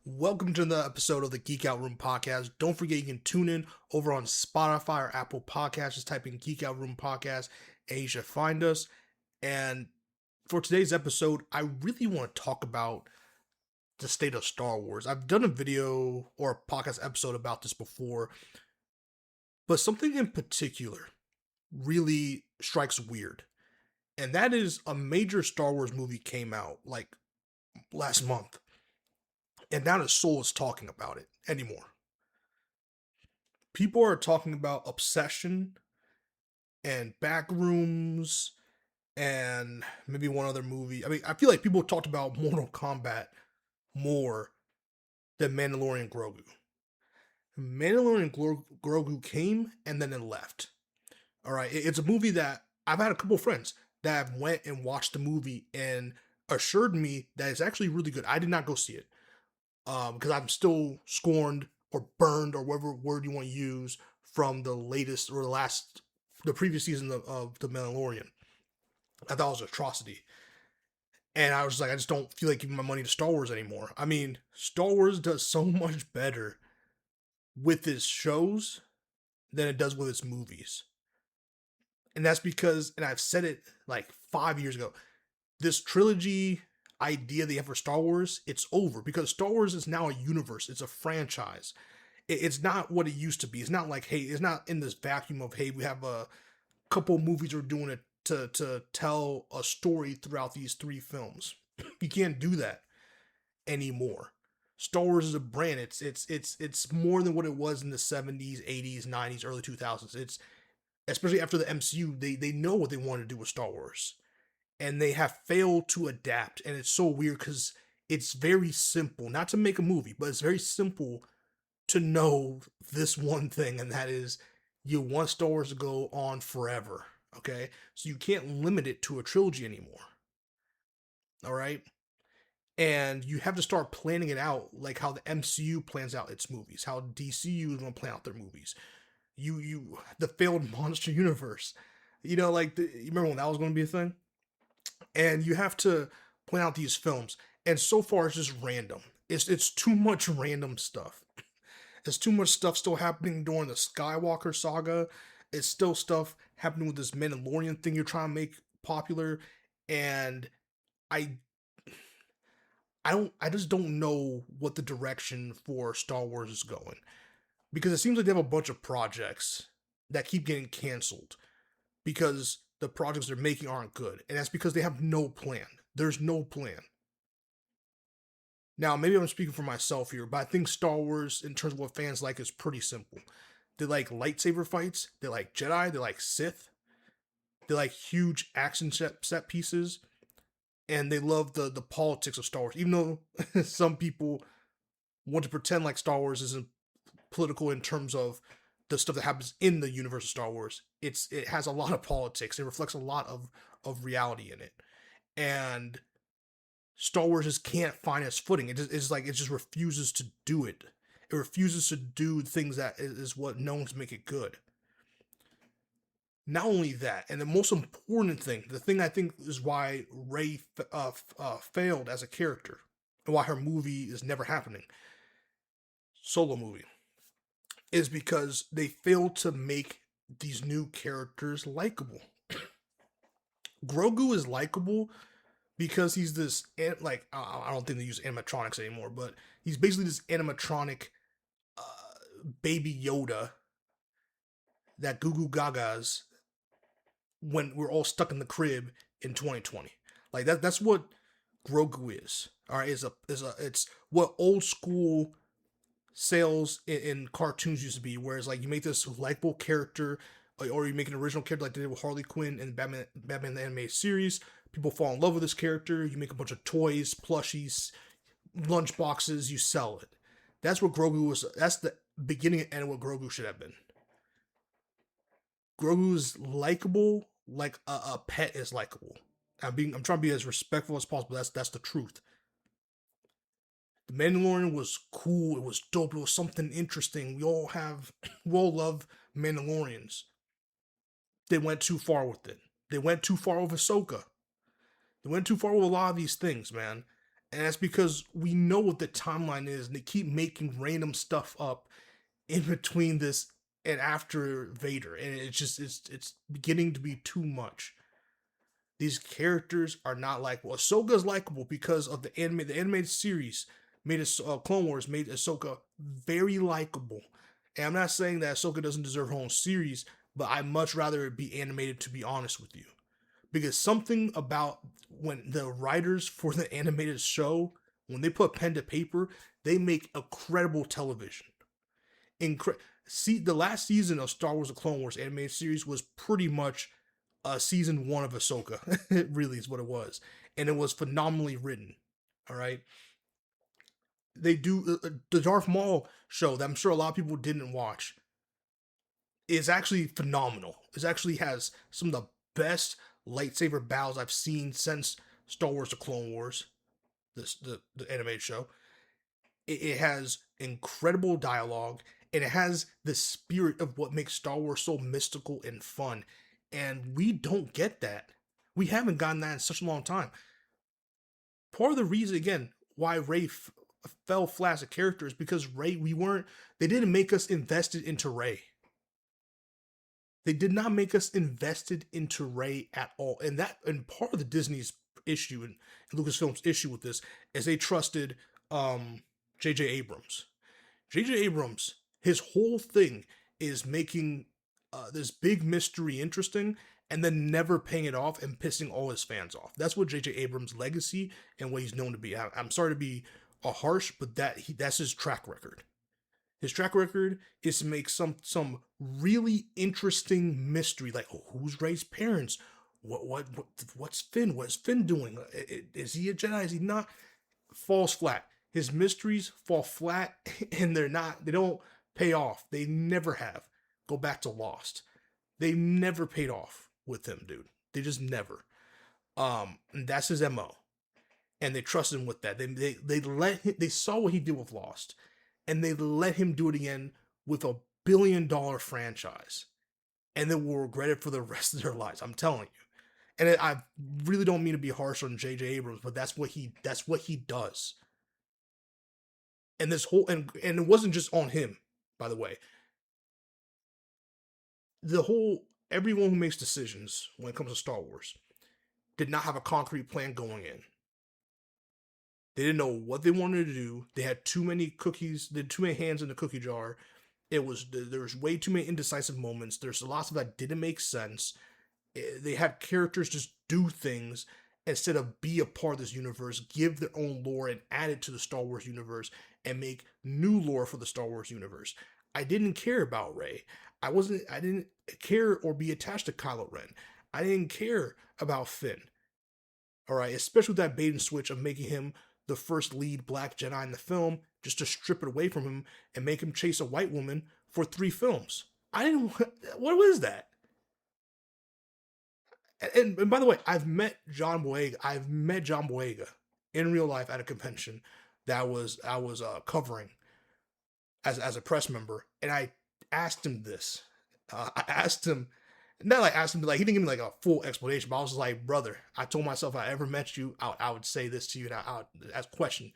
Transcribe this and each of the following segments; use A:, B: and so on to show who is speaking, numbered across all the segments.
A: Welcome to the episode of the Geek Out Room podcast. Don't forget you can tune in over on Spotify or Apple Podcasts. Just type in Geek Out Room podcast and you should find us. And for today's episode, I really want to talk about the state of Star Wars. I've done a video or a podcast episode about this before, but something in particular really strikes weird. And that is a major Star Wars movie came out like last month, and not a soul is talking about it anymore. People are talking about Obsession and Backrooms and maybe one other movie. I mean, I feel like people talked about Mortal Kombat more than Mandalorian Grogu. Mandalorian Grogu came and then it left. All right, it's a movie that I've had a couple friends that have went and watched the movie and assured me that it's actually really good. I did not go see it because I'm still scorned or burned or whatever word you want to use from the latest or the previous season of The Mandalorian. I thought it was an atrocity. And I was like, I just don't feel like giving my money to Star Wars anymore. I mean, Star Wars does so much better with its shows than it does with its movies. And that's because, and I've said it like 5 years ago, this trilogy idea they have for Star Wars, it's over because Star Wars is now a universe. It's a franchise. It's not what it used to be. It's not like, hey, it's not in this vacuum of, hey, we have a couple movies we're doing it to tell a story throughout these three films. You can't do that anymore. Star Wars is a brand. It's more than what it was in the 70s, 80s, 90s, early 2000s. It's especially after the MCU, they know what they want to do with Star Wars. And they have failed to adapt. And it's so weird because it's very simple, not to make a movie, but it's very simple to know this one thing, and that is you want Star Wars to go on forever. Okay? So you can't limit it to a trilogy anymore. All right? And you have to start planning it out like how the MCU plans out its movies, how DCU is going to plan out their movies. The failed monster universe. You remember when that was going to be a thing? And you have to plan out these films. And so far, it's just random. It's too much random stuff. There's too much stuff still happening during the Skywalker saga. It's still stuff happening with this Mandalorian thing you're trying to make popular, and I I just don't know what the direction for Star Wars is going because it seems like they have a bunch of projects that keep getting canceled because the projects they're making aren't good, and that's because they have no plan. There's no plan. Now, maybe I'm speaking for myself here, but I think Star Wars, in terms of what fans like, is pretty simple. They like lightsaber fights, they like Jedi, they like Sith, they like huge action set pieces, and they love the politics of Star Wars. Even though some people want to pretend like Star Wars isn't political in terms of the stuff that happens in the universe of Star Wars, it has a lot of politics. It reflects a lot of reality in it, and Star Wars just can't find its footing. It just refuses to do it. It refuses to do things that is what known to make it good. Not only that, and the most important thing, the thing I think is why Rey failed as a character, and why her movie is never happening, solo movie, is because they failed to make these new characters likable. Grogu is likable because he's this like I don't think they use animatronics anymore, but he's basically this animatronic baby Yoda that Goo Goo Gaga's when we're all stuck in the crib in 2020. Like that's what Grogu is. All right, it's what old school sales in cartoons used to be. Whereas like you make this likable character, or you make an original character like they did with Harley Quinn in Batman the animated series. People fall in love with this character. You make a bunch of toys, plushies, lunch boxes. You sell it. That's what Grogu was. That's the beginning and end of what Grogu should have been. Grogu's likable like a pet is likable. I'm trying to be as respectful as possible. That's the truth. The Mandalorian was cool. It was dope. It was something interesting. We all love Mandalorians. They went too far with it. They went too far with Ahsoka. They went too far with a lot of these things, man. And that's because we know what the timeline is, and they keep making random stuff up in between this and after Vader, and it's beginning to be too much. These characters are not likable. Ahsoka's likable because of the anime. The animated series made us Clone Wars made Ahsoka very likable. And I'm not saying that Ahsoka doesn't deserve her own series, but I'd much rather it be animated, to be honest with you, because something about when the writers for the animated show, when they put pen to paper, they make incredible television. See, the last season of Star Wars: The Clone Wars animated series was pretty much season one of Ahsoka. It really is what it was, and it was phenomenally written. All right, they do the Darth Maul show that I'm sure a lot of people didn't watch is actually phenomenal. It actually has some of the best lightsaber battles I've seen since Star Wars: The Clone Wars, the animated show. It has incredible dialogue, and it has the spirit of what makes Star Wars so mystical and fun. And we don't get that. We haven't gotten that in such a long time. Part of the reason, again, why Rey fell flat as a character is because they didn't make us invested into Rey. They did not make us invested into Rey at all. And part of the Disney's issue and Lucasfilm's issue with this is they trusted J.J. Abrams. J.J. Abrams, his whole thing is making this big mystery interesting and then never paying it off and pissing all his fans off. That's what J.J. Abrams' legacy and what he's known to be. I'm sorry to be harsh, but that's his track record. His track record is to make some really interesting mystery, like, oh, who's Rey's parents? What's Finn? What is Finn doing? Is he a Jedi? Is he not? Falls flat. His mysteries fall flat, and they don't pay off. They never have. Go back to Lost. They never paid off with him, dude. They just never. And that's his MO. And they trusted him with that. They saw what he did with Lost, and they let him do it again with a $1 billion franchise. And they will regret it for the rest of their lives. I'm telling you. And I really don't mean to be harsh on J.J. Abrams, but that's what he does. And it wasn't just on him, by the way. Everyone who makes decisions when it comes to Star Wars did not have a concrete plan going in. They didn't know what they wanted to do. They had too many cookies. They had too many hands in the cookie jar. There was way too many indecisive moments. There's lots of that didn't make sense. They had characters just do things instead of be a part of this universe, give their own lore and add it to the Star Wars universe and make new lore for the Star Wars universe. I didn't care about Rey. I didn't care or be attached to Kylo Ren. I didn't care about Finn. All right, especially with that bait and switch of making him the first lead black Jedi in the film, just to strip it away from him and make him chase a white woman for 3 films. What was that? And by the way, I've met John Boyega in real life at a convention that I was covering as a press member, and I asked him this. I asked him, not like asked him, like he didn't give me like a full explanation, but I was just like, brother, I told myself if I ever met you, I would say this to you, and I would ask a question.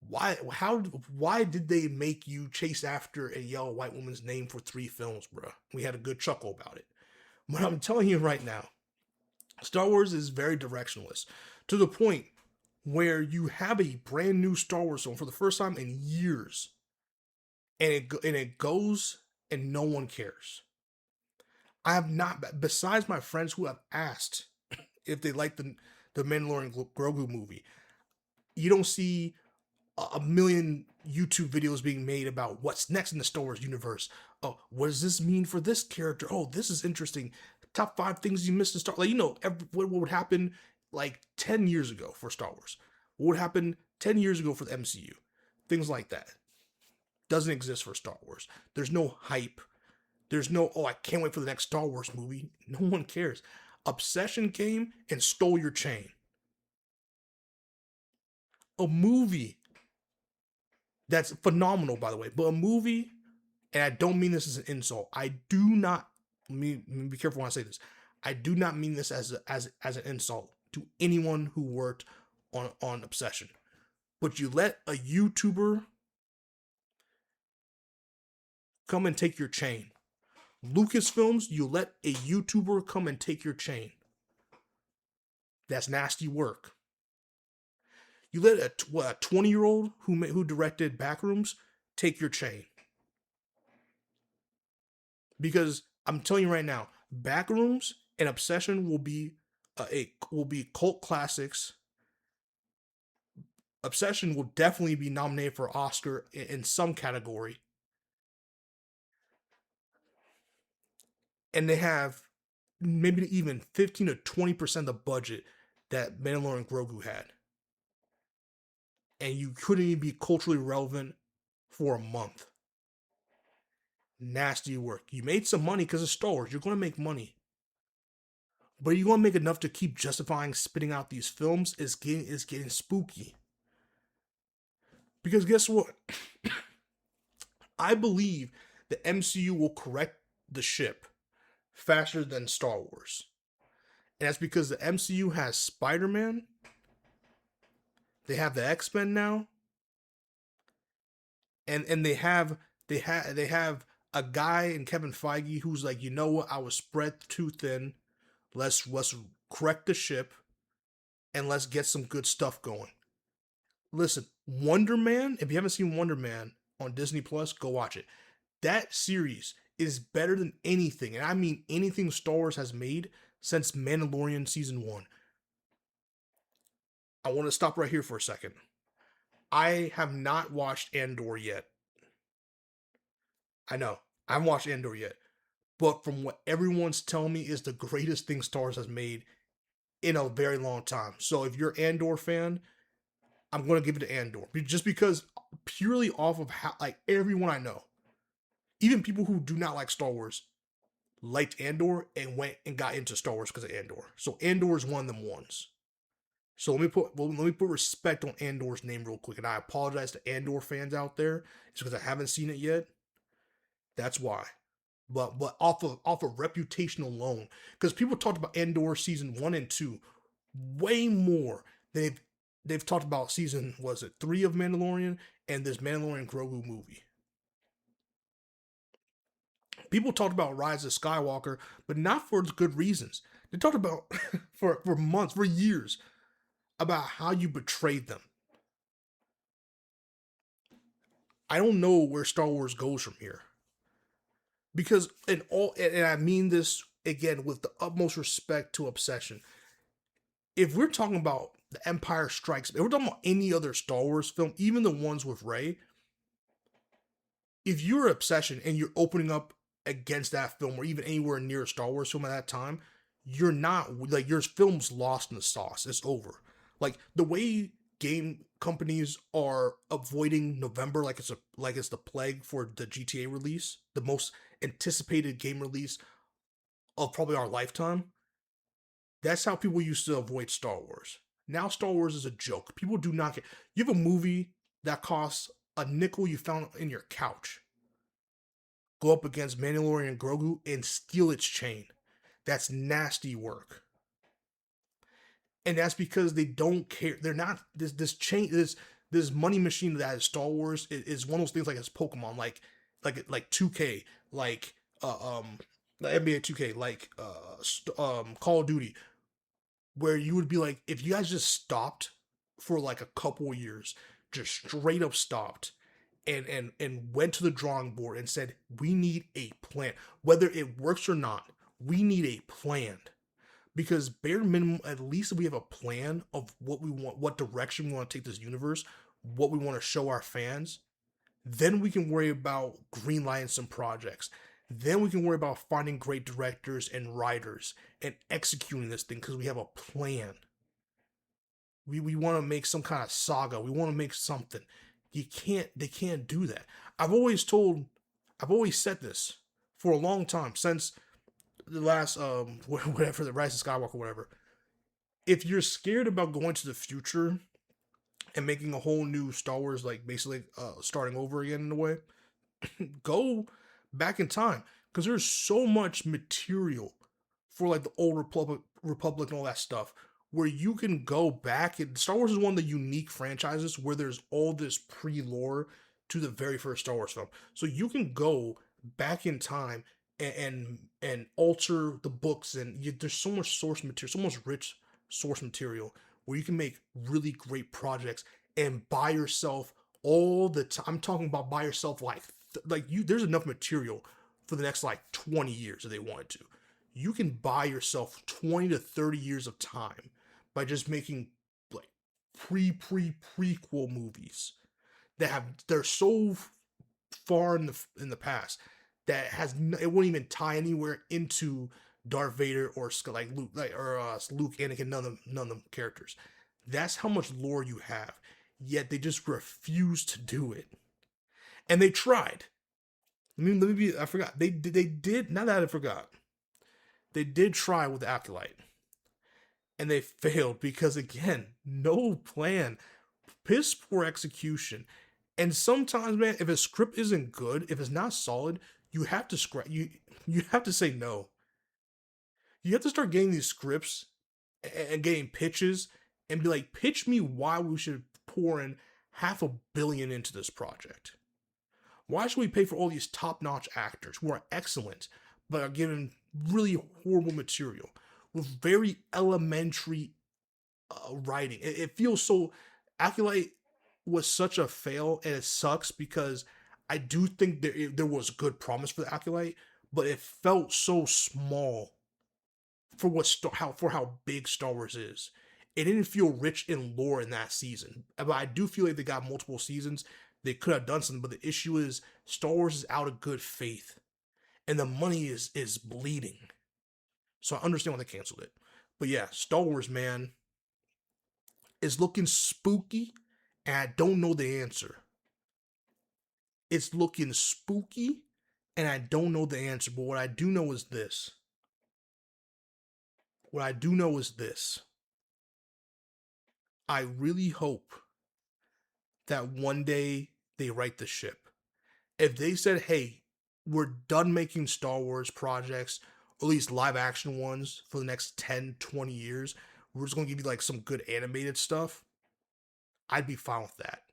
A: Why did they make you chase after and yell a white woman's name for 3 films, bro? We had a good chuckle about it. But I'm telling you right now, Star Wars is very directionless to the point where you have a brand new Star Wars film for the first time in years, and it goes and no one cares. I have not, besides my friends who have asked if they like the Mandalorian Grogu movie, you don't see a million YouTube videos being made about what's next in the Star Wars universe. Oh, what does this mean for this character? Oh, this is interesting. Top 5 things you missed in Star Wars. Like, what would happen like 10 years ago for Star Wars? What would happen 10 years ago for the MCU? Things like that. Doesn't exist for Star Wars. There's no hype. There's no, oh, I can't wait for the next Star Wars movie. No one cares. Obsession came and stole your chain. A movie that's phenomenal, by the way, but a movie, and I don't mean this as an insult. I do not, be careful when I say this. I do not mean this as an insult to anyone who worked on Obsession, but you let a YouTuber come and take your chain. Lucasfilms, you let a YouTuber come and take your chain. That's nasty work. You let a 20-year-old who directed Backrooms take your chain. Because I'm telling you right now, Backrooms and Obsession will be cult classics. Obsession will definitely be nominated for Oscar in some category. And they have maybe even 15 to 20% of the budget that Mandalorian Grogu had. And you couldn't even be culturally relevant for a month. Nasty work. You made some money because of Star Wars. You're going to make money. But you're going to make enough to keep justifying spitting out these films is getting spooky. Because guess what? I believe the MCU will correct the ship faster than Star Wars. And that's because the MCU has Spider-Man. They have the X-Men now. And they have a guy in Kevin Feige who's like, you know what, I was spread too thin. Let's correct the ship and let's get some good stuff going. Listen, Wonder Man, if you haven't seen Wonder Man on Disney Plus, go watch it. That series is better than anything, and I mean anything Star Wars has made since Mandalorian Season 1. I want to stop right here for a second. I have not watched Andor yet. I know, I haven't watched Andor yet. But from what everyone's telling me is the greatest thing Star Wars has made in a very long time. So if you're an Andor fan, I'm going to give it to Andor. Just because, purely off of how, like, everyone I know, even people who do not like Star Wars, liked Andor and went and got into Star Wars because of Andor. So Andor is one of them ones. So let me put respect on Andor's name real quick. And I apologize to Andor fans out there. It's because I haven't seen it yet. That's why. But off of reputation alone, because people talked about Andor season 1 and 2 way more than they've talked about season, was it 3 of Mandalorian and this Mandalorian Grogu movie. People talked about Rise of Skywalker, but not for good reasons. They talked about for months, for years, about how you betrayed them. I don't know where Star Wars goes from here. Because and I mean this again with the utmost respect to Obsession. If we're talking about The Empire Strikes, if we're talking about any other Star Wars film, even the ones with Rey, if you're Obsession and you're opening up against that film or even anywhere near a Star Wars film at that time, you're not, like, your film's lost in the sauce. It's over. Like, the way game companies are avoiding November like it's the plague for the GTA release, the most anticipated game release of probably our lifetime. That's how people used to avoid Star Wars. Now Star Wars is a joke. People do not get. You have a movie that costs a nickel you found in your couch. Go up against Mandalorian Grogu and steal its chain. That's nasty work. And that's because they don't care. They're not this chain, this money machine that is Star Wars is one of those things like it's Pokemon, like 2K, like the NBA 2K, like Call of Duty, where you would be like, if you guys just stopped for like a couple of years, just straight up stopped and went to the drawing board and said, we need a plan. Whether it works or not, we need a plan. Because bare minimum, at least we have a plan of what we want, what direction we want to take this universe, what we want to show our fans. Then we can worry about greenlighting some projects. Then we can worry about finding great directors and writers and executing this thing because we have a plan. We want to make some kind of saga. We want to make something. They can't do that. I've always said this for a long time, since the last whatever, the Rise of Skywalker, whatever. If you're scared about going to the future and making a whole new Star Wars, like basically starting over again in a way, go back in time, because there's so much material for like the old Republic and all that stuff where you can go back. And Star Wars is one of the unique franchises where there's all this pre-lore to the very first Star Wars film. So you can go back in time and alter the books, and there's so much source material, so much rich source material where you can make really great projects and by yourself all the time. I'm talking about by yourself, like you. There's enough material for the next like 20 years if they wanted to. You can buy yourself 20 to 30 years of time by just making like prequel movies they're so far in the past that it wouldn't even tie anywhere into Darth Vader or like Luke, Luke, Anakin, none of them characters. That's how much lore you have. Yet they just refuse to do it, and they tried. Let me be. I forgot. They did. Now that I forgot, they did try with the Acolyte, and they failed because again, no plan, piss poor execution. And sometimes, man, if a script isn't good, if it's not solid, you have to you have to say no. You have to start getting these scripts and getting pitches and be like, pitch me why we should pour in $500 million into this project. Why should we pay for all these top-notch actors who are excellent but are given really horrible material with very elementary writing? It feels so. Acolyte was such a fail, and it sucks because I do think there was good promise for the Acolyte, but it felt so small for how big Star Wars is. It didn't feel rich in lore in that season, but I do feel like they got multiple seasons. They could have done something, but the issue is Star Wars is out of good faith, and the money is bleeding. So I understand why they canceled it. But yeah, Star Wars, man, is looking spooky, and I don't know the answer. It's looking spooky, and I don't know the answer. But what I do know is this. I really hope that one day they right the ship. If they said, hey, we're done making Star Wars projects, or at least live action ones, for the next 10, 20 years, we're just going to give you like some good animated stuff, I'd be fine with that.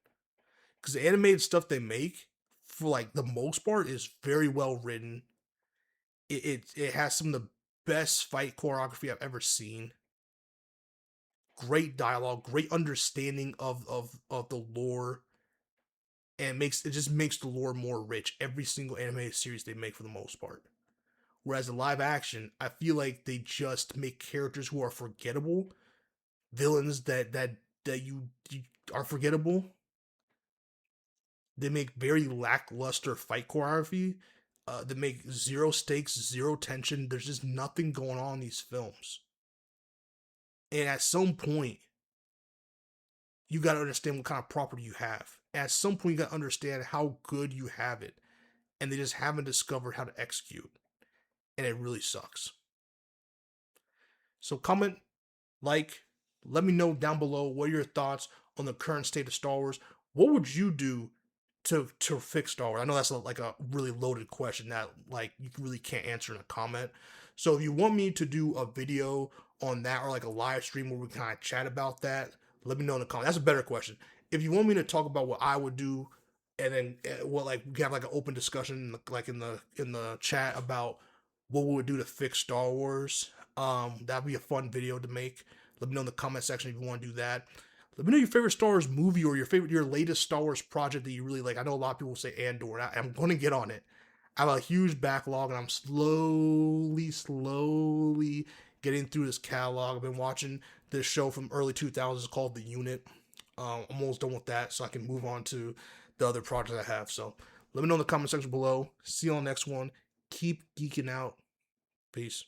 A: Because the animated stuff they make, for like the most part, is very well written. It has some of the best fight choreography I've ever seen. Great dialogue, great understanding of the lore, and it just makes the lore more rich. Every single animated series they make for the most part. Whereas in live action, I feel like they just make characters who are forgettable, villains that you are forgettable. They make very lackluster fight choreography. They make zero stakes, zero tension. There's just nothing going on in these films. And at some point, you got to understand what kind of property you have. At some point, you got to understand how good you have it. And they just haven't discovered how to execute. And it really sucks. So comment, like, let me know down below what are your thoughts on the current state of Star Wars. What would you do to fix Star Wars? I know that's like a really loaded question that like you really can't answer in a comment. So if you want me to do a video on that or like a live stream where we kind of chat about that, let me know in the comments. That's a better question. If you want me to talk about what I would do, and then what like we have like an open discussion like in the chat about what we would do to fix Star Wars, that'd be a fun video to make. Let me know in the comment section if you want to do that. Let me know your favorite Star Wars movie or your latest Star Wars project that you really like. I know a lot of people say Andor, and I'm going to get on it. I have a huge backlog, and I'm slowly getting through this catalog. I've been watching this show from early 2000s called The Unit. I'm almost done with that, so I can move on to the other projects I have. So let me know in the comment section below. See you on the next one. Keep geeking out. Peace.